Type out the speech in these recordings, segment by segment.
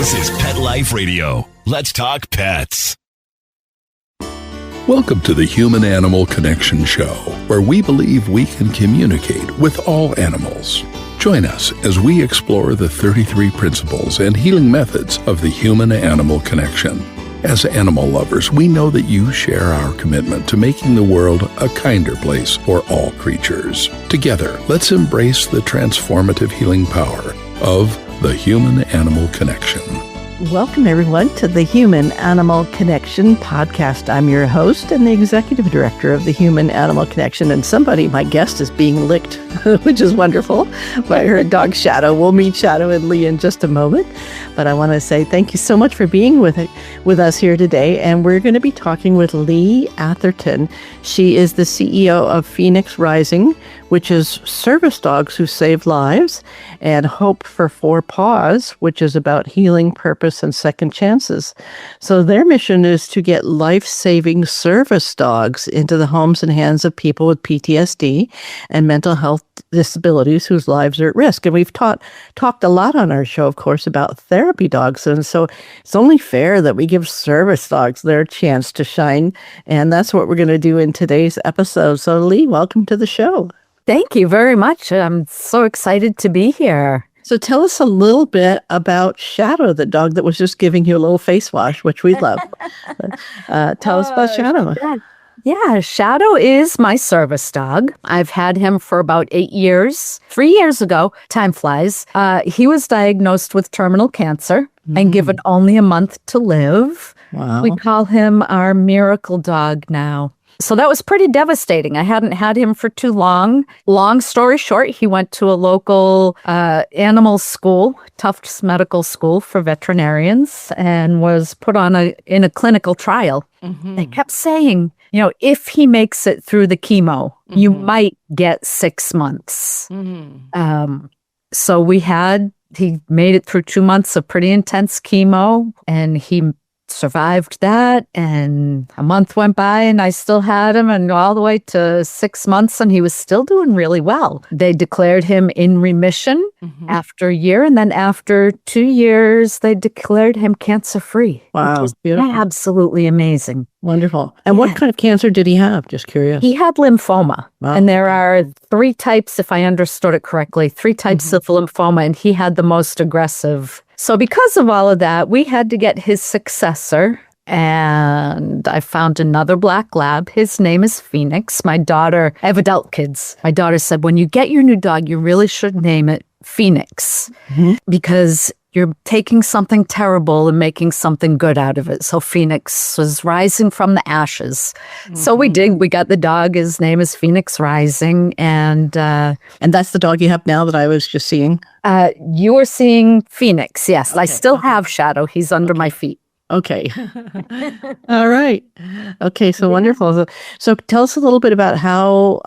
This is Pet Life Radio. Let's talk pets. Welcome to the Human-Animal Connection Show, where we believe we can communicate with all animals. Join us as we explore the 33 principles and healing methods of the human-animal connection. As animal lovers, we know that you share our commitment to making the world a kinder place for all creatures. Together, let's embrace the transformative healing power of the human-animal connection. Welcome, everyone, to the Human Animal Connection podcast. I'm your host and the executive director of the Human Animal Connection. And my guest is being licked, which is wonderful, by her dog Shadow. We'll meet Shadow and Lee in just a moment. But I want to say thank you so much for being with us here today. And we're going to be talking with Lee Atherton. She is the CEO of Phoenix Rising, which is service dogs who save lives, and Hope for Four Paws, which is about healing, purpose, and second chances. So their mission is to get life-saving service dogs into the homes and hands of people with PTSD and mental health disabilities whose lives are at risk. And we've talked a lot on our show, of course, about therapy dogs. And so it's only fair that we give service dogs their chance to shine. And that's what we're going to do in today's episode. So Lee, welcome to the show. Thank you very much. I'm so excited to be here. So tell us a little bit about Shadow, the dog that was just giving you a little face wash, which we love. Tell us about Shadow. Yeah, Shadow is my service dog. I've had him for about 8 years. 3 years ago, time flies, he was diagnosed with terminal cancer and given only a month to live. Wow. We call him our miracle dog now. So that was pretty devastating. I hadn't had him for too long. Long story short, he went to a local animal school, Tufts Medical School for veterinarians, and was put on in a clinical trial. Mm-hmm. They kept saying, if he makes it through the chemo, you might get 6 months. Mm-hmm. So he made it through 2 months of pretty intense chemo, and he survived that, and a month went by and I still had him, and all the way to 6 months, and he was still doing really well. They declared him in remission after a year, and then after 2 years they declared him cancer-free. Wow, which was beautiful. Absolutely amazing. Wonderful. And what kind of cancer did he have? Just curious. He had lymphoma. Wow. And there are 3 types, if I understood it correctly, 3 types of lymphoma, and he had the most aggressive. So because of all of that, we had to get his successor, and I found another black lab. His name is Phoenix. I have adult kids. My daughter said, when you get your new dog, you really should name it Phoenix, because you're taking something terrible and making something good out of it. So Phoenix was rising from the ashes. So we did. We got the dog. His name is Phoenix Rising. And that's the dog you have now that I was just seeing? You were seeing Phoenix, yes. Okay. I still have Shadow. He's under my feet. Okay. All right. Okay, so wonderful. So tell us a little bit about how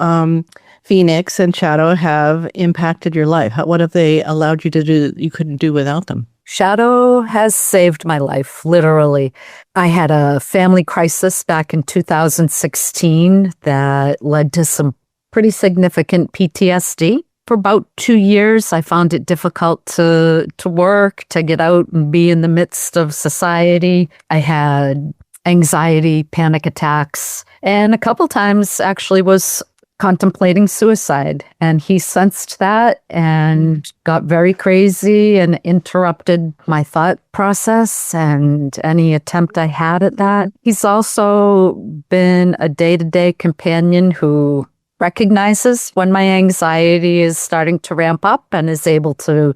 Phoenix and Shadow have impacted your life. What have they allowed you to do that you couldn't do without them? Shadow has saved my life, literally. I had a family crisis back in 2016 that led to some pretty significant PTSD. For about 2 years, I found it difficult to work, to get out and be in the midst of society. I had anxiety, panic attacks, and a couple times actually was contemplating suicide. And he sensed that and got very crazy and interrupted my thought process and any attempt I had at that. He's also been a day-to-day companion who recognizes when my anxiety is starting to ramp up and is able to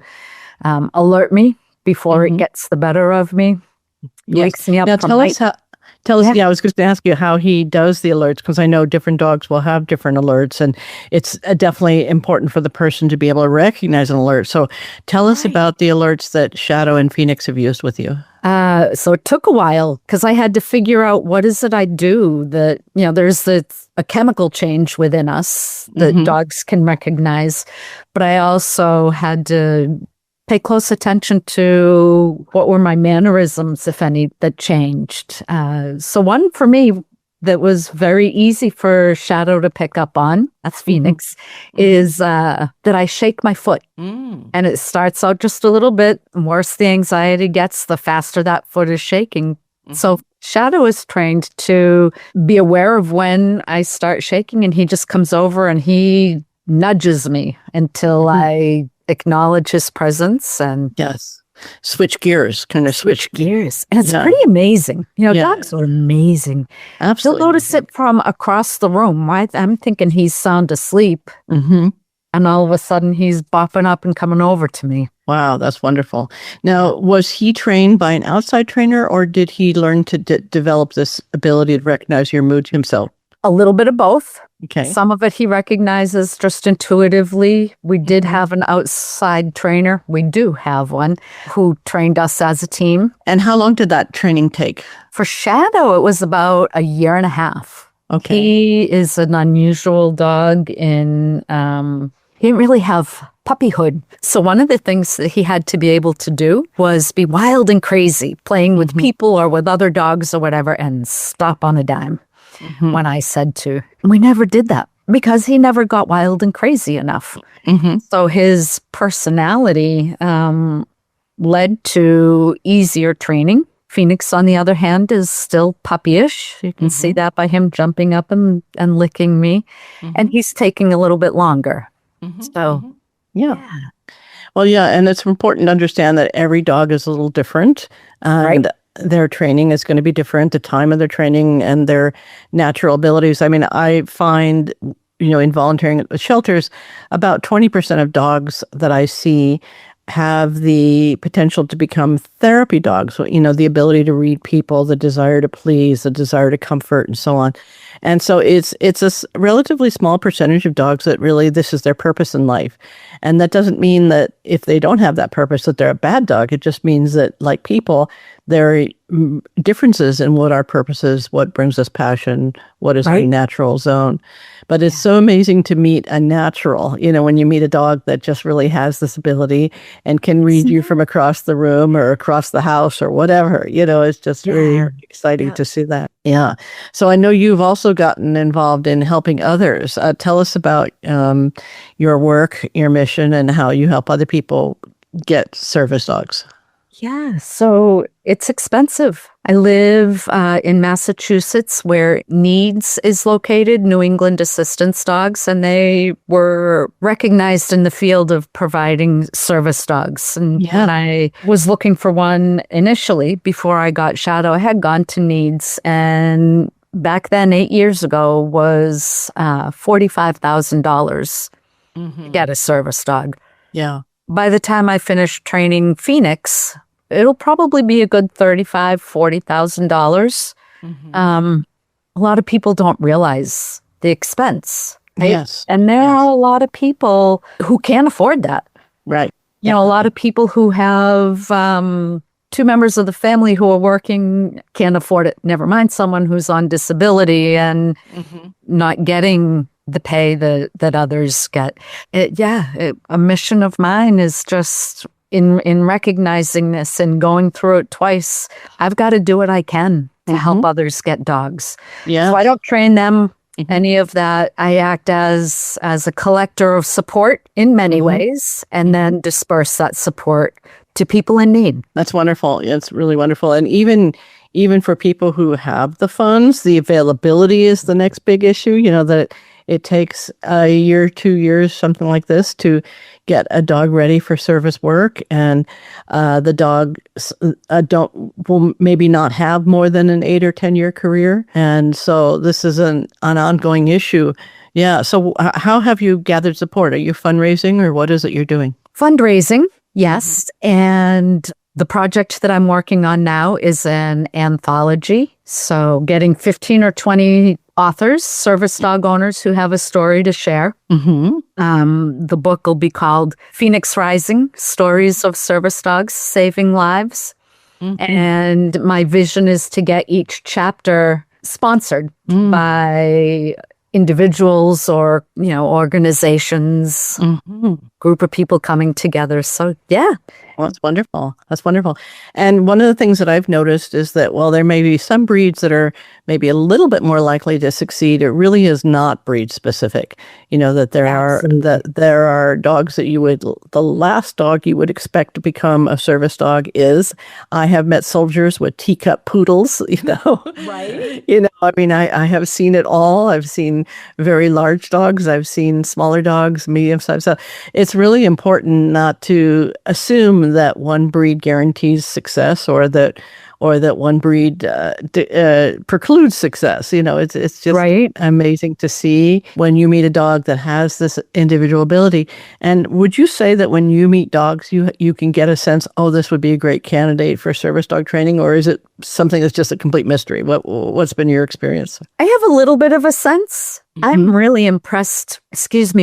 alert me before it gets the better of me. He wakes me up. Now tell us, I was going to ask you how he does the alerts, because I know different dogs will have different alerts, and it's definitely important for the person to be able to recognize an alert. So tell us about the alerts that Shadow and Phoenix have used with you. So it took a while because I had to figure out what is it I do that, there's a chemical change within us that dogs can recognize. But I also had to pay close attention to what were my mannerisms, if any, that changed. So one for me that was very easy for Shadow to pick up on, that's Phoenix, is that I shake my foot. And it starts out just a little bit. The worse the anxiety gets, the faster that foot is shaking. So Shadow is trained to be aware of when I start shaking, and he just comes over and he nudges me until I acknowledge his presence. And Yes. Switch gears, kind of switch gears. And it's pretty amazing. Dogs are amazing. Absolutely. He'll notice it from across the room. Right? I'm thinking he's sound asleep. And all of a sudden he's bopping up and coming over to me. Wow, that's wonderful. Now, was he trained by an outside trainer, or did he learn to develop this ability to recognize your mood himself? A little bit of both. Okay. Some of it he recognizes just intuitively. We did have an outside trainer. We do have one who trained us as a team. And how long did that training take? For Shadow, it was about a year and a half. Okay. He is an unusual dog in, he didn't really have puppyhood. So one of the things that he had to be able to do was be wild and crazy, playing with people or with other dogs or whatever, and stop on a dime when I said to. We never did that because he never got wild and crazy enough. So his personality led to easier training. Phoenix, on the other hand, is still puppyish. You can see that by him jumping up and licking me. And he's taking a little bit longer. So, yeah. Well, yeah, and it's important to understand that every dog is a little different. And their training is going to be different, the time of their training and their natural abilities. I mean, I find, in volunteering at the shelters, about 20% of dogs that I see have the potential to become therapy dogs. So, the ability to read people, the desire to please, the desire to comfort, and so on. And so it's a relatively small percentage of dogs that really this is their purpose in life. And that doesn't mean that if they don't have that purpose that they're a bad dog. It just means that, like people, there are differences in what our purpose is, what brings us passion, what is our natural zone. But it's so amazing to meet a natural, when you meet a dog that just really has this ability and can read you from across the room or across the house or whatever, it's just really exciting to see that. Yeah. So I know you've also gotten involved in helping others. Tell us about your work, your mission, and how you help other people get service dogs. Yeah, so it's expensive. I live in Massachusetts, where NEADS is located, New England Assistance Dogs, and they were recognized in the field of providing service dogs. And when I was looking for one initially, before I got Shadow, I had gone to NEADS, and back then, 8 years ago, was $45,000 to get a service dog. Yeah. By the time I finish training Phoenix, it'll probably be a good $35,000, $40,000. A lot of people don't realize the expense. Right? Yes. And there are a lot of people who can't afford that. Right. A lot of people who have two members of the family who are working can't afford it. Never mind someone who's on disability and not getting the pay that others get. A mission of mine is just in recognizing this and going through it twice. I've got to do what I can to help others get dogs. Yeah. So I don't train them, any of that. I act as a collector of support in many ways, and then disperse that support to people in need. That's wonderful. It's really wonderful. And even for people who have the funds, the availability is the next big issue, that it takes a year, 2 years, something like this, to get a dog ready for service work. And the dog will maybe not have more than an 8 or 10 year career. And so this is an ongoing issue. Yeah. So how have you gathered support? Are you fundraising, or what is it you're doing? Fundraising, yes. And the project that I'm working on now is an anthology. So getting 15 or 20 authors, service dog owners who have a story to share. The book will be called Phoenix Rising, Stories of Service Dogs Saving Lives. And my vision is to get each chapter sponsored by individuals or, organizations, group of people coming together. So, Well, that's wonderful. That's wonderful. And one of the things that I've noticed is that while there may be some breeds that are maybe a little bit more likely to succeed, it really is not breed specific. That there are dogs that the last dog you would expect to become a service dog is. I have met soldiers with teacup poodles, Right. I have seen it all. I've seen very large dogs. I've seen smaller dogs, medium size. So it's really important not to assume that one breed guarantees success or that one breed precludes success. It's just Right. amazing to see when you meet a dog that has this individual ability. And would you say that when you meet dogs, you can get a sense, oh, this would be a great candidate for service dog training, or is it something that's just a complete mystery? What's been your experience? I have a little bit of a sense. I'm really impressed,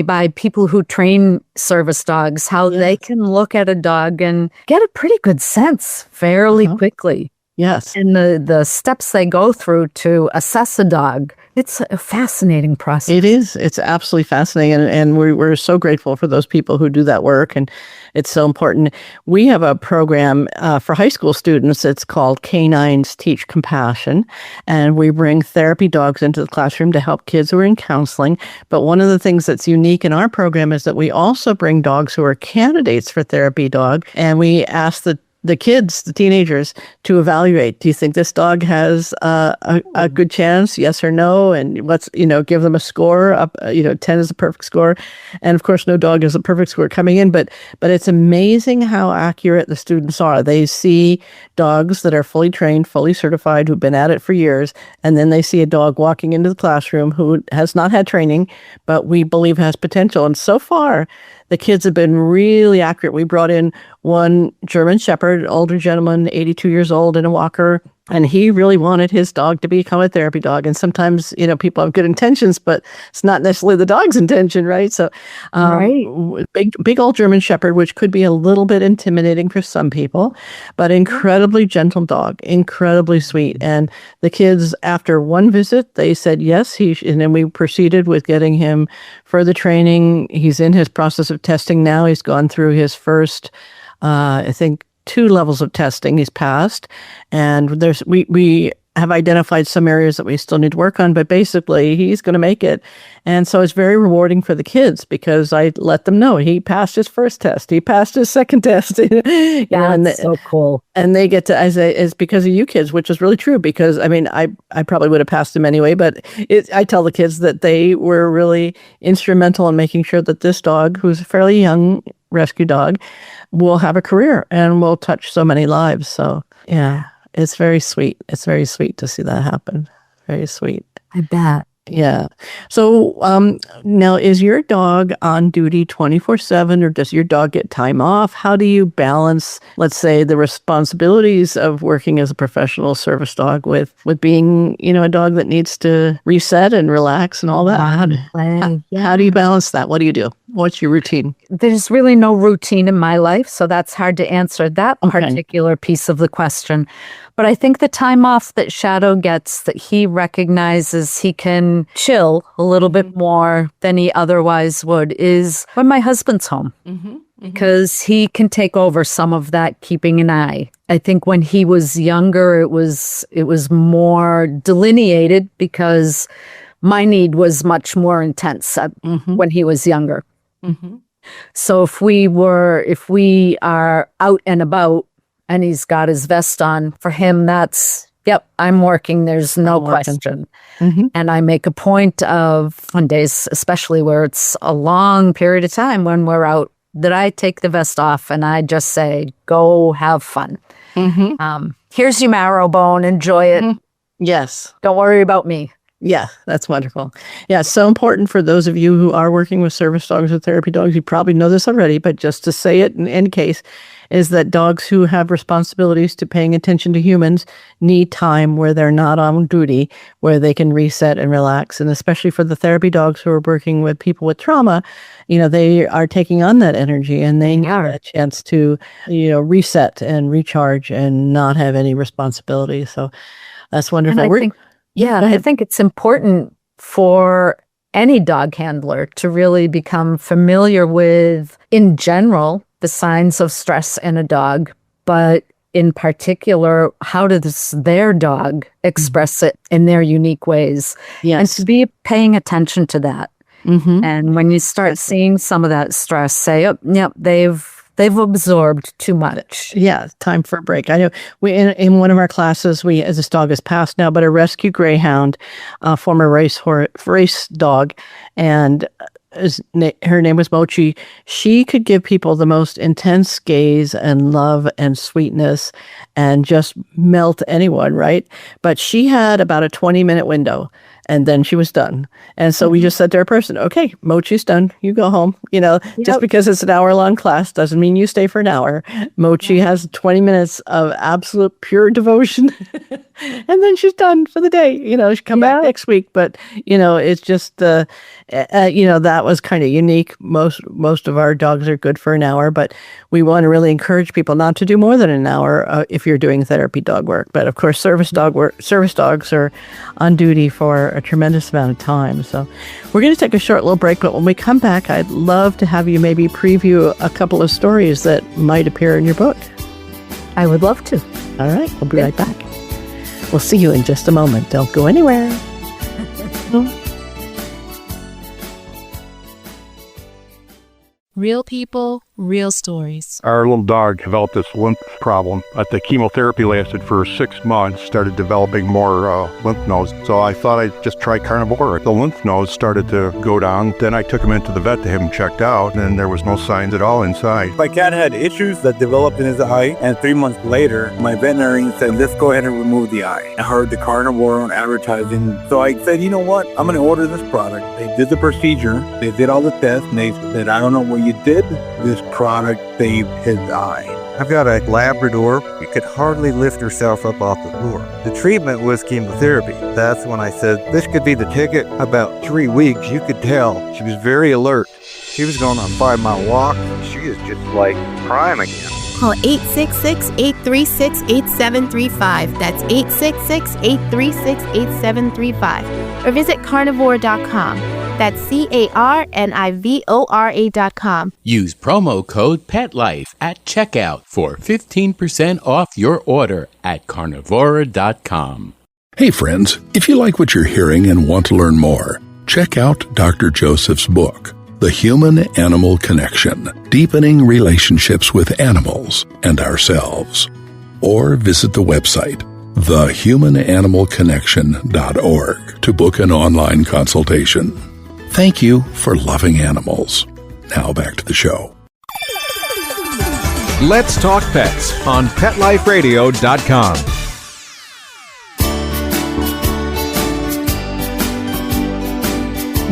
by people who train service dogs, how they can look at a dog and get a pretty good sense fairly quickly. Yes. And the steps they go through to assess a dog, it's a fascinating process. It is. It's absolutely fascinating. And we're so grateful for those people who do that work. And it's so important. We have a program for high school students. It's called Canines Teach Compassion. And we bring therapy dogs into the classroom to help kids who are in counseling. But one of the things that's unique in our program is that we also bring dogs who are candidates for therapy dog. And we ask the kids, the teenagers, to evaluate. Do you think this dog has a good chance? Yes or no? And let's, give them a score up, 10 is a perfect score. And of course, no dog is a perfect score coming in, but it's amazing how accurate the students are. They see dogs that are fully trained, fully certified, who've been at it for years. And then they see a dog walking into the classroom who has not had training, but we believe has potential. And so far, the kids have been really accurate. We brought in one German Shepherd, older gentleman, 82 years old, in a walker, and he really wanted his dog to become a therapy dog. And sometimes, people have good intentions, but it's not necessarily the dog's intention, right? So, big old German Shepherd, which could be a little bit intimidating for some people, but incredibly gentle dog, incredibly sweet. And the kids, after one visit, they said yes. And then we proceeded with getting him further training. He's in his process of testing now. He's gone through his first, I think, 2 levels of testing he's passed, and we have identified some areas that we still need to work on, but basically he's going to make it. And so it's very rewarding for the kids because I let them know he passed his first test, he passed his second test. That's so cool. And they get to, it's because of you kids, which is really true because, I probably would have passed him anyway, but I tell the kids that they were really instrumental in making sure that this dog, who's a fairly young rescue dog, will have a career and will touch so many lives. So, yeah. It's very sweet. It's very sweet to see that happen. Very sweet. I bet. Yeah. So now, is your dog on duty 24/7, or does your dog get time off? How do you balance, let's say, the responsibilities of working as a professional service dog with being, a dog that needs to reset and relax and all that? How do you balance that? What do you do? What's your routine? There's really no routine in my life, so that's hard to answer that particular piece of the question. But I think the time off that Shadow gets, that he recognizes he can chill a little bit more than he otherwise would, is when my husband's home. Because he can take over some of that keeping an eye. I think when he was younger, it was more delineated because my need was much more intense when he was younger. So if we are out and about and he's got his vest on, for him, that's, yep, I'm working. There's no question. And I make a point of, on days especially where it's a long period of time when we're out, that I take the vest off and I just say, go have fun. Here's your marrow bone. Enjoy it. Yes. Don't worry about me. Yeah, that's wonderful. Yeah, it's so important for those of you who are working with service dogs or therapy dogs. You probably know this already, but just to say it in any case, is that dogs who have responsibilities to paying attention to humans need time where they're not on duty, where they can reset and relax. And especially for the therapy dogs who are working with people with trauma, they are taking on that energy and they need a chance to, reset and recharge and not have any responsibility. So that's wonderful. I think it's important for any dog handler to really become familiar with, in general, the signs of stress in a dog, but in particular, how does their dog express it in their unique ways? Yes. And to be paying attention to that. Mm-hmm. And when you start seeing some of that stress, say, oh, yep, they've absorbed too much. Yeah, time for a break. I know we in one of our classes, this dog is passed now, but a rescue greyhound, former race dog, and her name was Mochi. She could give people the most intense gaze and love and sweetness and just melt anyone, right? But she had about a 20-minute window, and then she was done. And so we just said to our person, okay, Mochi's done. You go home. Just because it's an hour-long class doesn't mean you stay for an hour. Mochi has 20 minutes of absolute pure devotion. And then she's done for the day. She'll come back next week. But, it's just, that was kind of unique. Most of our dogs are good for an hour, but we want to really encourage people not to do more than an hour if you're doing therapy dog work. But of course, service dogs are on duty for a tremendous amount of time. So we're going to take a short little break, but when we come back, I'd love to have you maybe preview a couple of stories that might appear in your book. I would love to. All right, we'll be right back. We'll see you in just a moment. Don't go anywhere. Real people, real stories. Our little dog developed this lymph problem. The chemotherapy lasted for 6 months, started developing more lymph nodes. So I thought I'd just try Carnivora. The lymph nodes started to go down. Then I took him into the vet to have him checked out, and there was no signs at all inside. My cat had issues that developed in his eye, and 3 months later, my veterinarian said, let's go ahead and remove the eye. I heard the Carnivora on advertising, so I said, you know what? I'm going to order this product. They did the procedure, they did all the tests, and they said, I don't know what you did. This product saved his eye. I've got a Labrador. She could hardly lift herself up off the floor. The treatment was chemotherapy. That's when I said, this could be the ticket. About 3 weeks, you could tell she was very alert. She was going on a 5-mile walk. She is just like prime again. Call 866-836-8735. That's 866-836-8735. Or visit carnivora.com. That's carnivora.com. Use promo code PETLIFE at checkout for 15% off your order at carnivora.com. Hey friends, if you like what you're hearing and want to learn more, check out Dr. Joseph's book, The Human-Animal Connection, Deepening Relationships with Animals and Ourselves. Or visit the website, thehumananimalconnection.org, to book an online consultation. Thank you for loving animals. Now back to the show. Let's Talk Pets on PetLifeRadio.com.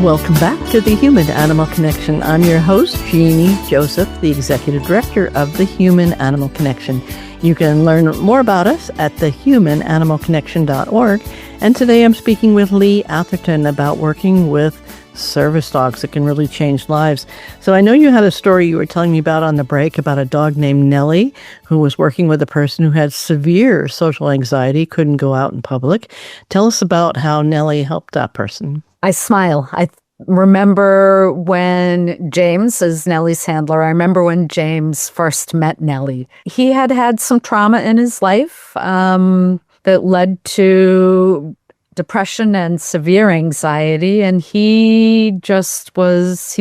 Welcome back to the Human-Animal Connection. I'm your host, Jeannie Joseph, the Executive Director of the Human-Animal Connection. You can learn more about us at thehumananimalconnection.org. And today I'm speaking with Lee Atherton about working with service dogs that can really change lives. So I know you had a story you were telling me about on the break about a dog named Nellie who was working with a person who had severe social anxiety, couldn't go out in public. Tell us about how Nellie helped that person. I smile. I remember when James is Nellie's handler. I remember when James first met Nellie. He had had some trauma in his life that led to depression and severe anxiety. And he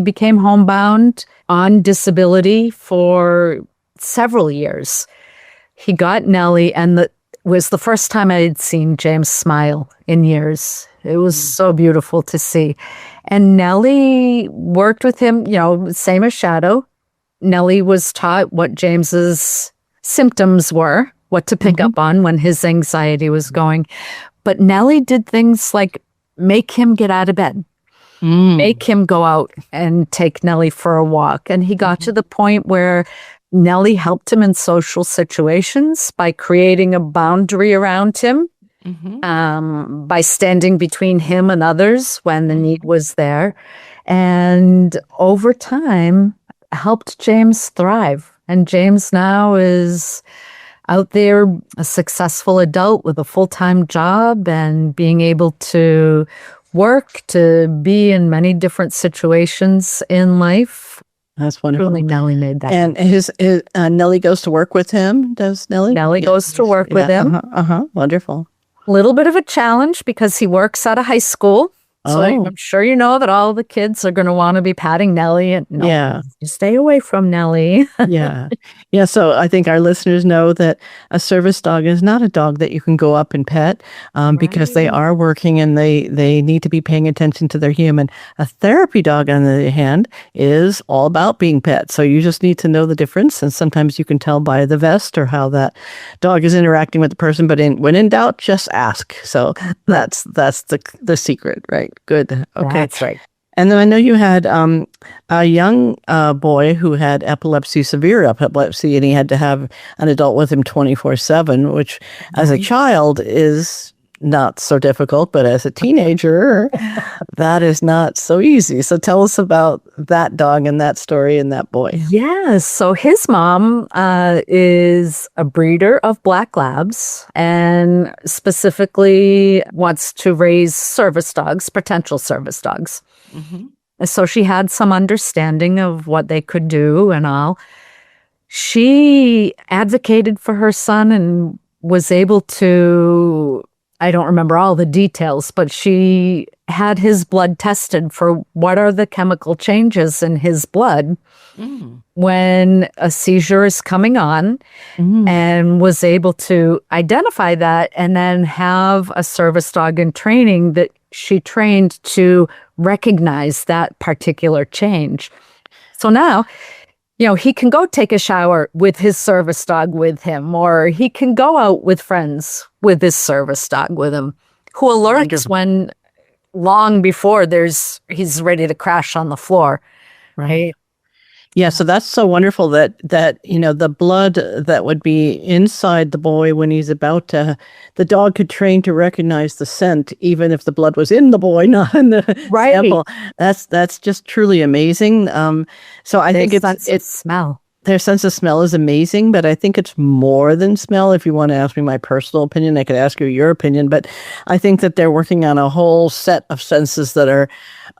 became homebound on disability for several years. He got Nellie, and it was the first time I had seen James smile in years. It was so beautiful to see. And Nellie worked with him, same as Shadow. Nellie was taught what James's symptoms were, what to pick up on when his anxiety was going. But Nellie did things like make him get out of bed, make him go out and take Nellie for a walk. And he got to the point where Nellie helped him in social situations by creating a boundary around him, by standing between him and others when the need was there. And over time, helped James thrive. And James now is out there, a successful adult with a full-time job and being able to work, to be in many different situations in life. That's wonderful. Truly, Nellie made that. And his Nellie goes to work with him. Does Nellie? Nellie goes to work with him. Wonderful. A little bit of a challenge because he works out of high school. So I'm sure you know that all the kids are going to want to be patting Nellie. And you stay away from Nellie. Yeah. So I think our listeners know that a service dog is not a dog that you can go up and pet because they are working and they need to be paying attention to their human. A therapy dog, on the other hand, is all about being pet. So you just need to know the difference. And sometimes you can tell by the vest or how that dog is interacting with the person. But when in doubt, just ask. So that's the secret, right? Good. Okay. That's right. And then I know you had a young boy who had epilepsy, severe epilepsy, and he had to have an adult with him 24/7, which as a child is not so difficult, but as a teenager, that is not so easy. So tell us about that dog and that story and that boy. Yes. So his mom is a breeder of black labs and specifically wants to raise service dogs, potential service dogs. Mm-hmm. So she had some understanding of what they could do and all. She advocated for her son and was able to, I don't remember all the details, but she had his blood tested for what are the chemical changes in his blood when a seizure is coming on, and was able to identify that and then have a service dog in training that she trained to recognize that particular change. So now, he can go take a shower with his service dog with him, or he can go out with friends with his service dog with him, who alerts when long before he's ready to crash on the floor, right? Yeah, so that's so wonderful that the blood that would be inside the boy when he's about to, the dog could train to recognize the scent, even if the blood was in the boy, not in the sample. That's just truly amazing. So I think it's smell. Their sense of smell is amazing, but I think it's more than smell. If you want to ask me my personal opinion, I could ask you your opinion, but I think that they're working on a whole set of senses that are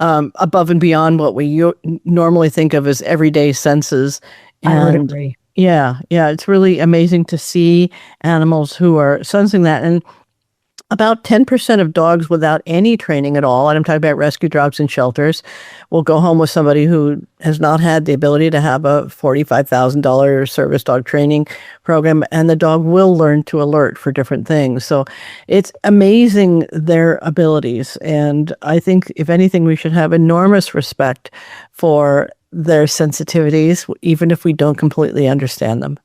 above and beyond what we normally think of as everyday senses. And I would agree. Yeah, it's really amazing to see animals who are sensing that. And about 10% of dogs without any training at all, and I'm talking about rescue dogs in shelters, will go home with somebody who has not had the ability to have a $45,000 service dog training program, and the dog will learn to alert for different things. So it's amazing, their abilities. And I think, if anything, we should have enormous respect for their sensitivities, even if we don't completely understand them.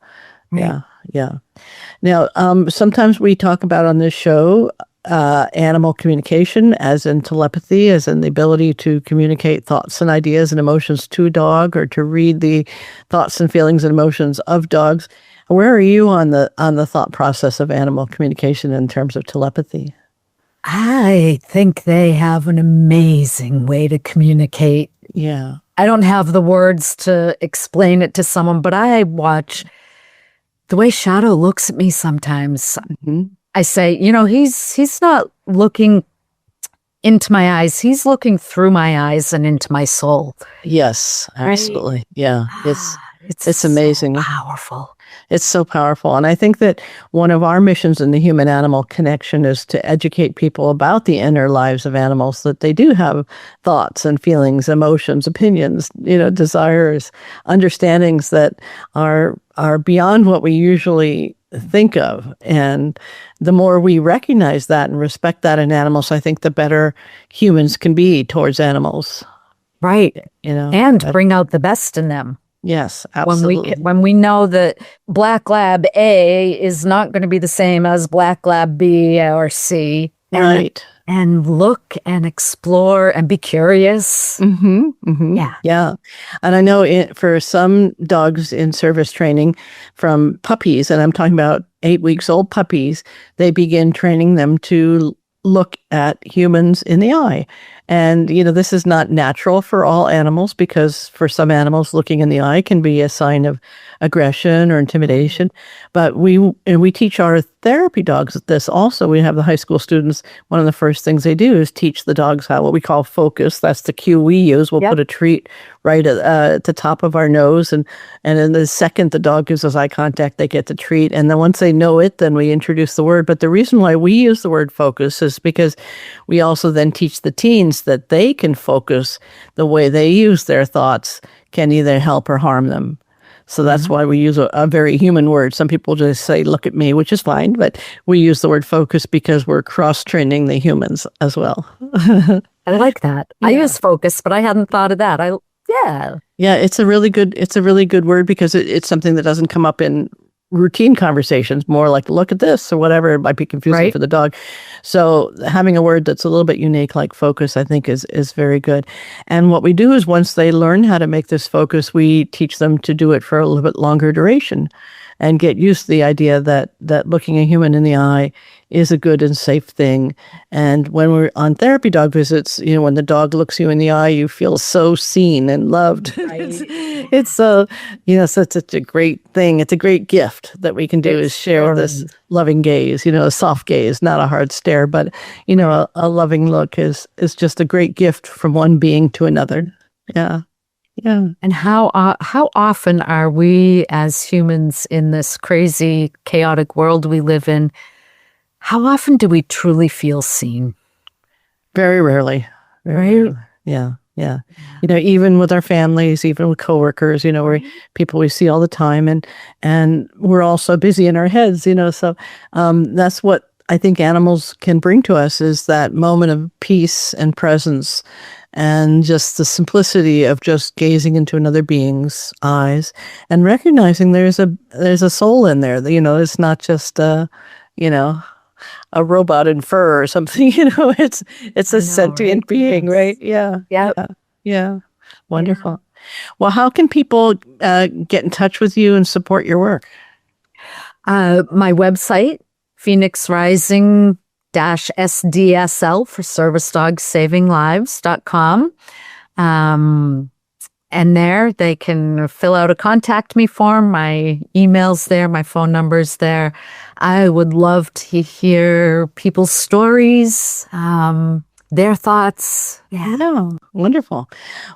Right. Yeah. Now, sometimes we talk about on this show animal communication, as in telepathy, as in the ability to communicate thoughts and ideas and emotions to a dog, or to read the thoughts and feelings and emotions of dogs. Where are you on the thought process of animal communication in terms of telepathy? I think they have an amazing way to communicate. Yeah. I don't have the words to explain it to someone, but I watch the way Shadow looks at me sometimes. I say, he's not looking into my eyes. He's looking through my eyes and into my soul. Yes, absolutely. Right? Yeah, it's amazing. So powerful. It's so powerful. And I think that one of our missions in the human-animal connection is to educate people about the inner lives of animals, that they do have thoughts and feelings, emotions, opinions, desires, understandings that are beyond what we usually think of. And the more we recognize that and respect that in animals, I think the better humans can be towards animals. Right. And bring out the best in them. Yes, absolutely. When we know that Black Lab A is not going to be the same as Black Lab B or C. Right. And look and explore and be curious. Yeah. And I know for some dogs in service training, from puppies, and I'm talking about 8 weeks old puppies, they begin training them to look at humans in the eye. And, this is not natural for all animals, because for some animals, looking in the eye can be a sign of aggression or intimidation. But we teach our therapy dogs this also. We have the high school students, one of the first things they do is teach the dogs what we call focus. That's the cue we use. We'll put a treat right at the top of our nose. And in the second the dog gives us eye contact, they get the treat. And then once they know it, then we introduce the word. But the reason why we use the word focus is because we also then teach the teens that they can focus. The way they use their thoughts can either help or harm them. So that's why we use a very human word. Some people just say, look at me, which is fine. But we use the word focus because we're cross-training the humans as well. I like that. Yeah. I use focus, but I hadn't thought of that. Yeah, it's a really good word because it's something that doesn't come up in routine conversations, more like look at this or whatever. It might be confusing for the dog. So having a word that's a little bit unique like focus, I think is very good. And what we do is once they learn how to make this focus, we teach them to do it for a little bit longer duration and get used to the idea that looking a human in the eye is a good and safe thing. And when we're on therapy dog visits, when the dog looks you in the eye, you feel so seen and loved. Right. It's so, such a great thing. It's a great gift that we can do is share this loving gaze, a soft gaze, not a hard stare, but, a loving look is just a great gift from one being to another. Yeah. Yeah. And how often are we as humans in this crazy, chaotic world we live in, how often do we truly feel seen? Very rarely. Very rarely. Yeah. Yeah. Even with our families, even with coworkers, we're people we see all the time and we're all so busy in our heads, so that's what I think animals can bring to us is that moment of peace and presence and just the simplicity of just gazing into another being's eyes and recognizing there's a soul in there. It's not just a robot in fur or something. It's a sentient being, right? Yeah. Yeah. Wonderful. Well, how can people get in touch with you and support your work? My website, Phoenix Rising SDSL for ServiceDogsSavingLives.com. And there they can fill out a contact me form. My email's there, my phone number's there. I would love to hear people's stories, their thoughts. Yeah, wonderful.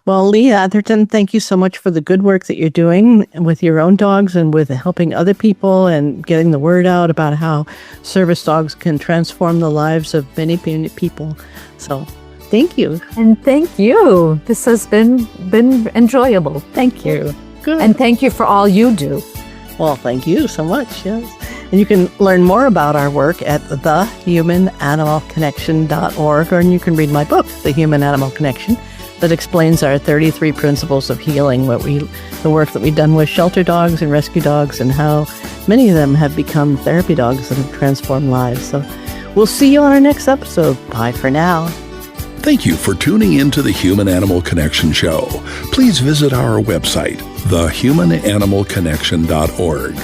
Well, Lee Atherton, thank you so much for the good work that you're doing with your own dogs and with helping other people and getting the word out about how service dogs can transform the lives of many people. So thank you. And thank you. This has been enjoyable. Thank you. Good. And thank you for all you do. Well, thank you so much. Yes. And you can learn more about our work at thehumanimalconnection.org, or you can read my book, The Human Animal Connection, that explains our 33 principles of healing, the work that we've done with shelter dogs and rescue dogs, and how many of them have become therapy dogs that have transformed lives. So we'll see you on our next episode. Bye for now. Thank you for tuning in to the Human Animal Connection Show. Please visit our website, thehumanimalconnection.org.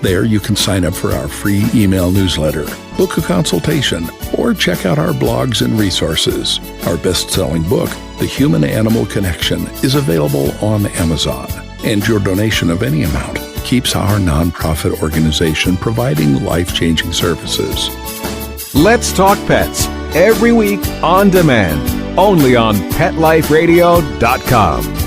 There you can sign up for our free email newsletter, book a consultation, or check out our blogs and resources. Our best-selling book, The Human Animal Connection, is available on Amazon, and your donation of any amount keeps our nonprofit organization providing life-changing services. Let's Talk Pets, every week on demand, only on PetLifeRadio.com.